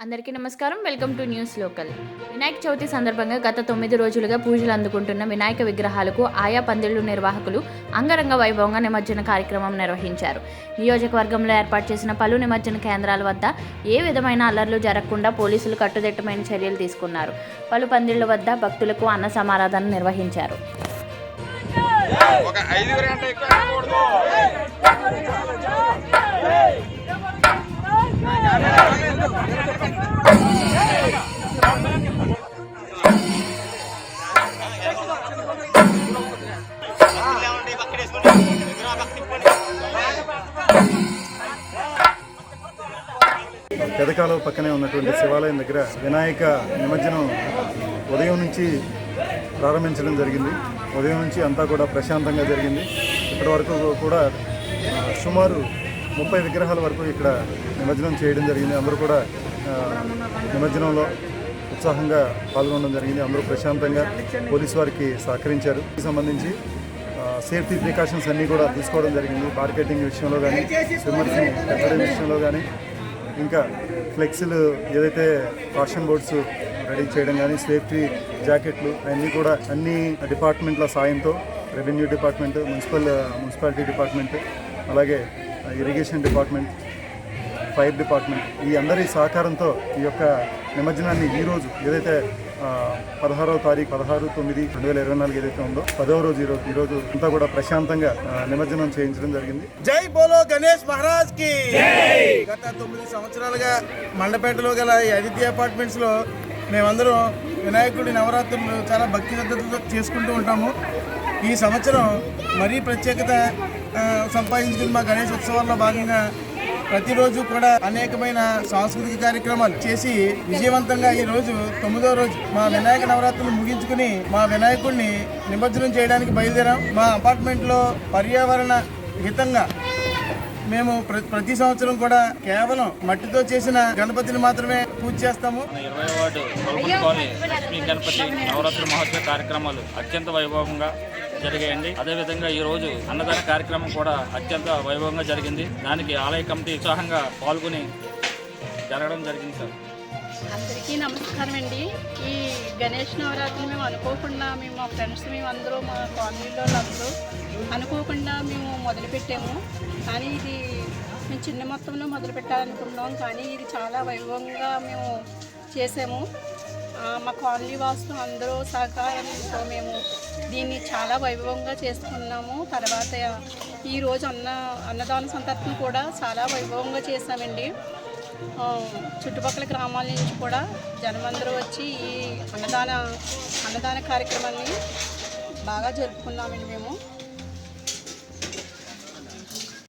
అందరికీ నమస్కారం. Welcome to news local. Vinayaka Chavithi సందర్భంగా గత 9 రోజులుగా పూజలు అందుకుంటున్న వినాయక విగ్రహాలకు ఆయా పందిళ్లు నిర్వాహకులు అంగరంగ వైభవంగా నిమజ్జన కార్యక్రమం నిర్వహించారు. నియోజకవర్గంలో ఏర్పాటు చేసిన పలు నిమజ్జన కేంద్రాల వద్ద ఏ విధమైన అల్లర్లు జరగకుండా పోలీసులు కట్టుదిట్టమైన చర్యలు తీసుకున్నారు. పలు పందిళ్ల వద్ద భక్తులకు అన్న సమారాధన నిర్వహించారు. పెదకాలువ పక్కనే ఉన్నటువంటి శివాలయం దగ్గర వినాయక నిమజ్జనం ఉదయం నుంచి ప్రారంభించడం జరిగింది. ఉదయం నుంచి అంతా కూడా ప్రశాంతంగా జరిగింది. ఇప్పటి వరకు కూడా సుమారు 30 విగ్రహాల వరకు ఇక్కడ నిమజ్జనం చేయడం జరిగింది. అందరూ కూడా నిమజ్జనంలో ఉత్సాహంగా పాల్గొనడం జరిగింది. అందరూ ప్రశాంతంగా పోలీసు వారికి సహకరించారు. దీనికి సంబంధించి సేఫ్టీ ప్రికాషన్స్ అన్నీ కూడా తీసుకోవడం జరిగింది. మార్కెటింగ్ విషయంలో కానీ, స్విమ్మర్స్ పెట్టడం విషయంలో కానీ, ఇంకా ఫ్లెక్సీలు ఏదైతే కాషన్ బోర్డ్స్ రెడీ చేయడం కానీ, సేఫ్టీ జాకెట్లు అన్నీ కూడా అన్ని డిపార్ట్మెంట్ల సాయంతో రెవెన్యూ డిపార్ట్మెంట్, మున్సిపాలిటీ డిపార్ట్మెంట్, అలాగే ఇరిగేషన్ డిపార్ట్మెంట్, ఫైర్ డిపార్ట్మెంట్ ఈ అందరి సహకారంతో ఈ యొక్క నిమజ్జనాన్ని ఈరోజు ఏదైతే 16వ తారీఖు 16/9/2024 ఏదైతే ఉందో 10వ రోజు ఈరోజు అంతా కూడా ప్రశాంతంగా నిమజ్జనం చేయించడం జరిగింది. జై బోలో గణేష్ మహారాజ్ కి. గత 9 సంవత్సరాలుగా మండపేటలో గల ఈ అదితి అపార్ట్మెంట్స్ లో మేమందరం వినాయకుడి నవరాత్రులు చాలా భక్తి శ్రద్ధలతో చేసుకుంటూ ఉంటాము. ఈ సంవత్సరం మరీ ప్రత్యేకత సంపాదించుకుని మా గణేష్ ఉత్సవాల్లో భాగంగా ప్రతిరోజు కూడా అనేకమైన సాంస్కృతిక కార్యక్రమాలు చేసి విజయవంతంగా ఈ రోజు 9వ రోజు మా వినాయక నవరాత్రులు ముగించుకుని మా వినాయకుడిని నిమజ్జనం చేయడానికి బయలుదేరాం. మా అపార్ట్మెంట్లో పర్యావరణ హితంగా మేము ప్రతి సంవత్సరం కూడా కేవలం మట్టితో చేసిన గణపతిని మాత్రమే పూజ చేస్తాము. 20వ వార్డు లక్ష్మీ గణపతి నవరాత్రి మహోత్సవ కార్యక్రమాలు అత్యంత వైభవంగా జరిగాయండి. అదేవిధంగా ఈ రోజు అన్నదాన కార్యక్రమం కూడా అత్యంత వైభవంగా జరిగింది. దానికి ఆలయ కమిటీ ఉత్సాహంగా పాల్గొని జరగడం జరిగింది. సార్ అందరికీ నమస్కారం అండి. ఈ గణేష్ నవరాత్రి మేము అనుకోకుండా మా ఫ్రెండ్స్ అందరూ మా కాలనీలో అందరూ అనుకోకుండా మేము మొదలుపెట్టాము. కానీ ఇది మేము చిన్న మొత్తంలో మొదలు పెట్టాలనుకున్నాం. కానీ ఇది చాలా వైభవంగా మేము చేసాము. మా కాలనీ వాసులు అందరూ సహకారంతో మేము దీన్ని చాలా వైభవంగా చేసుకున్నాము. తర్వాత ఈరోజు అన్నదాన సంతర్పణ కూడా చాలా వైభవంగా చేసామండి. చుట్టుపక్కల గ్రామాల నుంచి కూడా జనమందరూ వచ్చి ఈ అన్నదాన కార్యక్రమాన్ని బాగా జరుపుకున్నామండి మేము.